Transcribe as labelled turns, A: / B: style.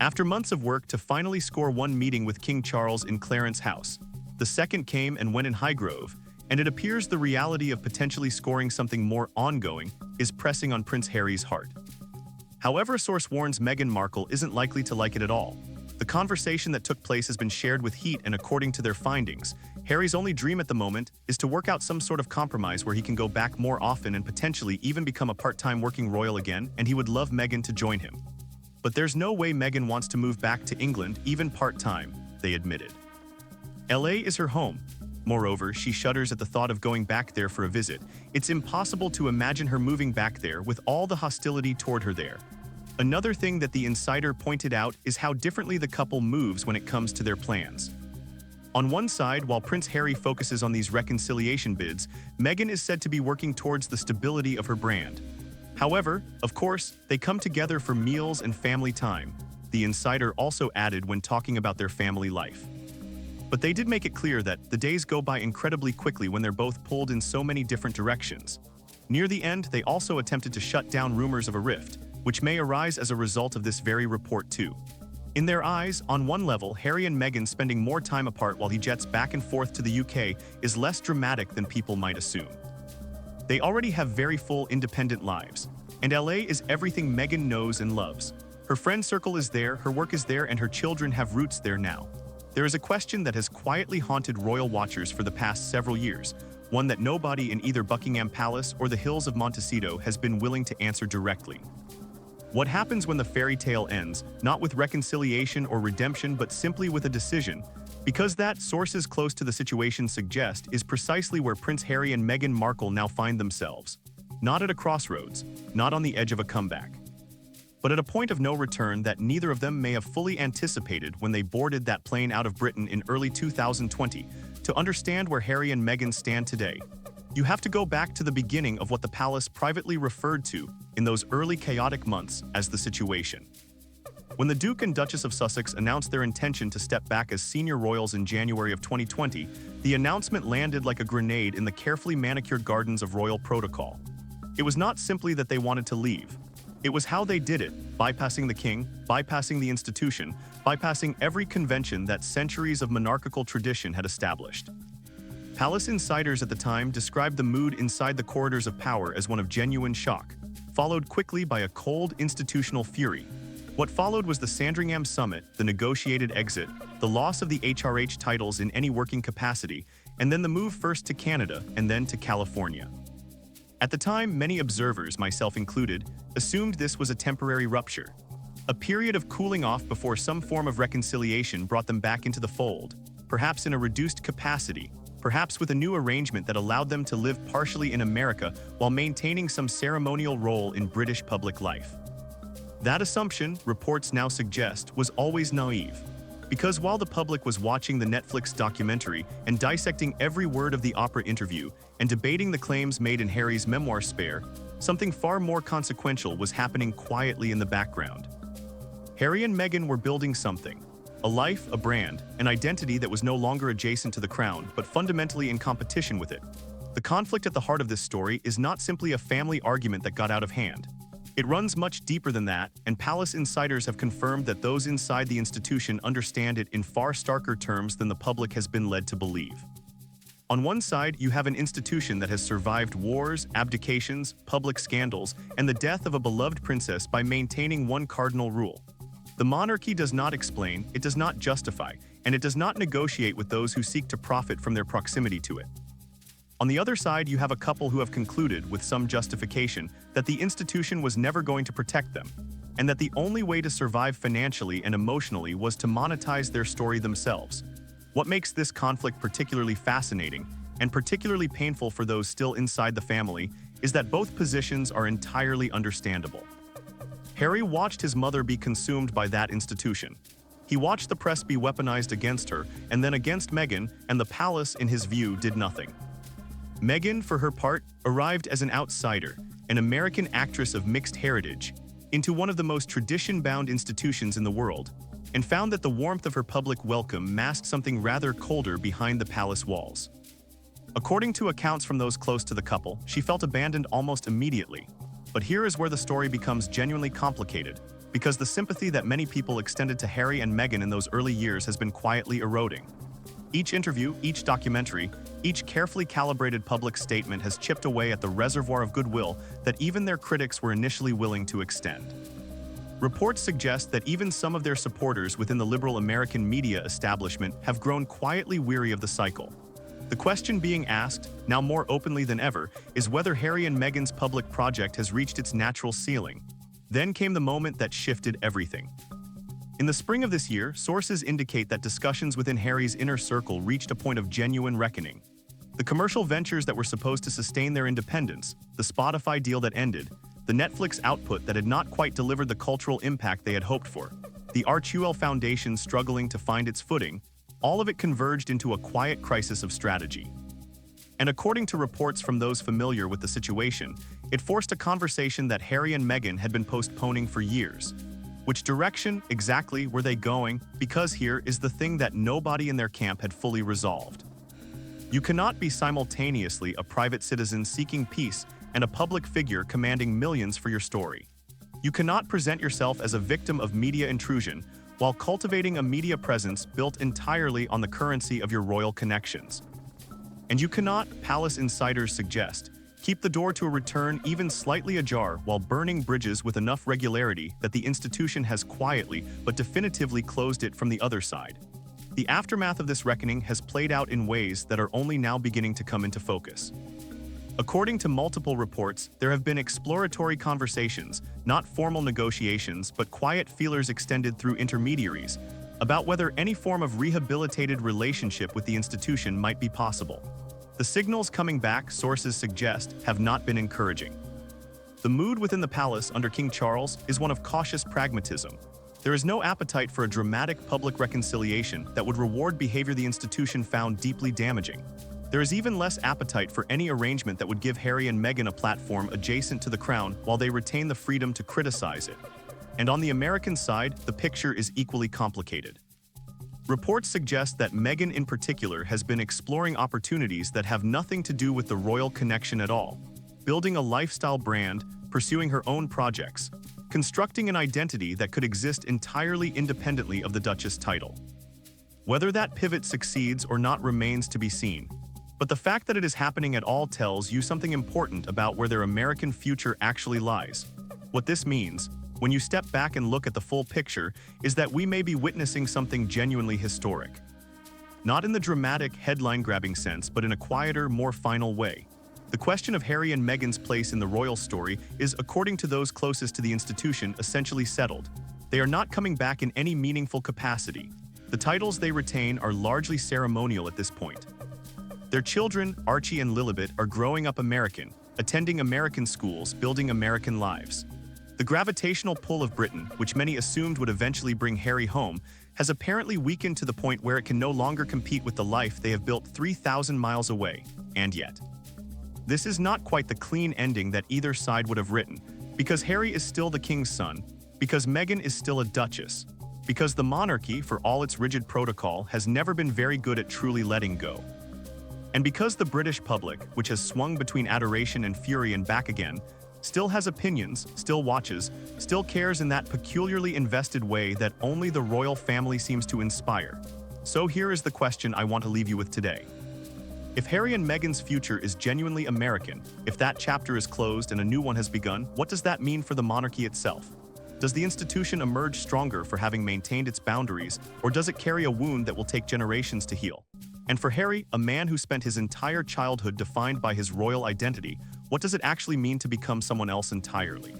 A: After months of work to finally score one meeting with King Charles in Clarence House, the second came and went in Highgrove, and it appears the reality of potentially scoring something more ongoing is pressing on Prince Harry's heart. However, a source warns Meghan Markle isn't likely to like it at all. The conversation that took place has been shared with heat, and according to their findings, Harry's only dream at the moment is to work out some sort of compromise where he can go back more often and potentially even become a part-time working royal again, and he would love Meghan to join him. But there's no way Meghan wants to move back to England, even part-time, they admitted. LA is her home. Moreover, she shudders at the thought of going back there for a visit. It's impossible to imagine her moving back there with all the hostility toward her there. Another thing that the insider pointed out is how differently the couple moves when it comes to their plans. On one side, while Prince Harry focuses on these reconciliation bids, Meghan is said to be working towards the stability of her brand. However, of course, they come together for meals and family time, the insider also added when talking about their family life. But they did make it clear that the days go by incredibly quickly when they're both pulled in so many different directions. Near the end, they also attempted to shut down rumors of a rift, which may arise as a result of this very report too. In their eyes, on one level, Harry and Meghan spending more time apart while he jets back and forth to the UK is less dramatic than people might assume. They already have very full independent lives, and LA is everything Meghan knows and loves. Her friend circle is there, her work is there, and her children have roots there now. There is a question that has quietly haunted royal watchers for the past several years, one that nobody in either Buckingham Palace or the hills of Montecito has been willing to answer directly. What happens when the fairy tale ends, not with reconciliation or redemption but simply with a decision? Because that, sources close to the situation suggest, is precisely where Prince Harry and Meghan Markle now find themselves. Not at a crossroads, not on the edge of a comeback, but at a point of no return that neither of them may have fully anticipated when they boarded that plane out of Britain in early 2020. To understand where Harry and Meghan stand today, you have to go back to the beginning of what the palace privately referred to in those early chaotic months as the situation. When the Duke and Duchess of Sussex announced their intention to step back as senior royals in January of 2020, the announcement landed like a grenade in the carefully manicured gardens of royal protocol. It was not simply that they wanted to leave. It was how they did it, bypassing the king, bypassing the institution, bypassing every convention that centuries of monarchical tradition had established. Palace insiders at the time described the mood inside the corridors of power as one of genuine shock, followed quickly by a cold institutional fury. What followed was the Sandringham Summit, the negotiated exit, the loss of the HRH titles in any working capacity, and then the move first to Canada and then to California. At the time, many observers, myself included, assumed this was a temporary rupture, a period of cooling off before some form of reconciliation brought them back into the fold, perhaps in a reduced capacity, perhaps with a new arrangement that allowed them to live partially in America while maintaining some ceremonial role in British public life. That assumption, reports now suggest, was always naive. Because while the public was watching the Netflix documentary and dissecting every word of the Oprah interview and debating the claims made in Harry's memoir Spare, something far more consequential was happening quietly in the background. Harry and Meghan were building something. A life, a brand, an identity that was no longer adjacent to the crown, but fundamentally in competition with it. The conflict at the heart of this story is not simply a family argument that got out of hand. It runs much deeper than that, and palace insiders have confirmed that those inside the institution understand it in far starker terms than the public has been led to believe. On one side, you have an institution that has survived wars, abdications, public scandals, and the death of a beloved princess by maintaining one cardinal rule. The monarchy does not explain, it does not justify, and it does not negotiate with those who seek to profit from their proximity to it. On the other side, you have a couple who have concluded, with some justification, that the institution was never going to protect them, and that the only way to survive financially and emotionally was to monetize their story themselves. What makes this conflict particularly fascinating, and particularly painful for those still inside the family, is that both positions are entirely understandable. Harry watched his mother be consumed by that institution. He watched the press be weaponized against her, and then against Meghan, and the palace, in his view, did nothing. Meghan, for her part, arrived as an outsider, an American actress of mixed heritage, into one of the most tradition-bound institutions in the world, and found that the warmth of her public welcome masked something rather colder behind the palace walls. According to accounts from those close to the couple, she felt abandoned almost immediately. But here is where the story becomes genuinely complicated. because the sympathy that many people extended to Harry and Meghan in those early years has been quietly eroding. Each interview, each documentary, each carefully calibrated public statement has chipped away at the reservoir of goodwill that even their critics were initially willing to extend. Reports suggest that even some of their supporters within the liberal American media establishment have grown quietly weary of the cycle. The question being asked, now more openly than ever, is whether Harry and Meghan's public project has reached its natural ceiling. Then came the moment that shifted everything. In the spring of this year, sources indicate that discussions within Harry's inner circle reached a point of genuine reckoning. The commercial ventures that were supposed to sustain their independence, the Spotify deal that ended, the Netflix output that had not quite delivered the cultural impact they had hoped for, the Archie Foundation struggling to find its footing, all of it converged into a quiet crisis of strategy. And according to reports from those familiar with the situation, it forced a conversation that Harry and Meghan had been postponing for years. Which direction exactly were they going? Because here is the thing that nobody in their camp had fully resolved. You cannot be simultaneously a private citizen seeking peace and a public figure commanding millions for your story. You cannot present yourself as a victim of media intrusion while cultivating a media presence built entirely on the currency of your royal connections. And you cannot, palace insiders suggest, keep the door to a return even slightly ajar while burning bridges with enough regularity that the institution has quietly but definitively closed it from the other side. The aftermath of this reckoning has played out in ways that are only now beginning to come into focus. According to multiple reports, there have been exploratory conversations, not formal negotiations, but quiet feelers extended through intermediaries, about whether any form of rehabilitated relationship with the institution might be possible. The signals coming back, sources suggest, have not been encouraging. The mood within the palace under King Charles is one of cautious pragmatism. There is no appetite for a dramatic public reconciliation that would reward behavior the institution found deeply damaging. There is even less appetite for any arrangement that would give Harry and Meghan a platform adjacent to the crown while they retain the freedom to criticize it. And on the American side, the picture is equally complicated. Reports suggest that Meghan in particular has been exploring opportunities that have nothing to do with the royal connection at all, building a lifestyle brand, pursuing her own projects, constructing an identity that could exist entirely independently of the Duchess title. Whether that pivot succeeds or not remains to be seen, but the fact that it is happening at all tells you something important about where their American future actually lies. What this means, when you step back and look at the full picture, is that we may be witnessing something genuinely historic. Not in the dramatic, headline-grabbing sense, but in a quieter, more final way. The question of Harry and Meghan's place in the royal story is, according to those closest to the institution, essentially settled. They are not coming back in any meaningful capacity. The titles they retain are largely ceremonial at this point. Their children, Archie and Lilibet, are growing up American, attending American schools, building American lives. The gravitational pull of Britain, which many assumed would eventually bring Harry home, has apparently weakened to the point where it can no longer compete with the life they have built 3,000 miles away. And yet, this is not quite the clean ending that either side would have written, because Harry is still the king's son, because Meghan is still a duchess, because the monarchy, for all its rigid protocol, has never been very good at truly letting go. And because the British public, which has swung between adoration and fury and back again, still has opinions, still watches, still cares in that peculiarly invested way that only the royal family seems to inspire. So here is the question I want to leave you with today. If Harry and Meghan's future is genuinely American, if that chapter is closed and a new one has begun, what does that mean for the monarchy itself? Does the institution emerge stronger for having maintained its boundaries, or does it carry a wound that will take generations to heal? And for Harry, a man who spent his entire childhood defined by his royal identity, what does it actually mean to become someone else entirely?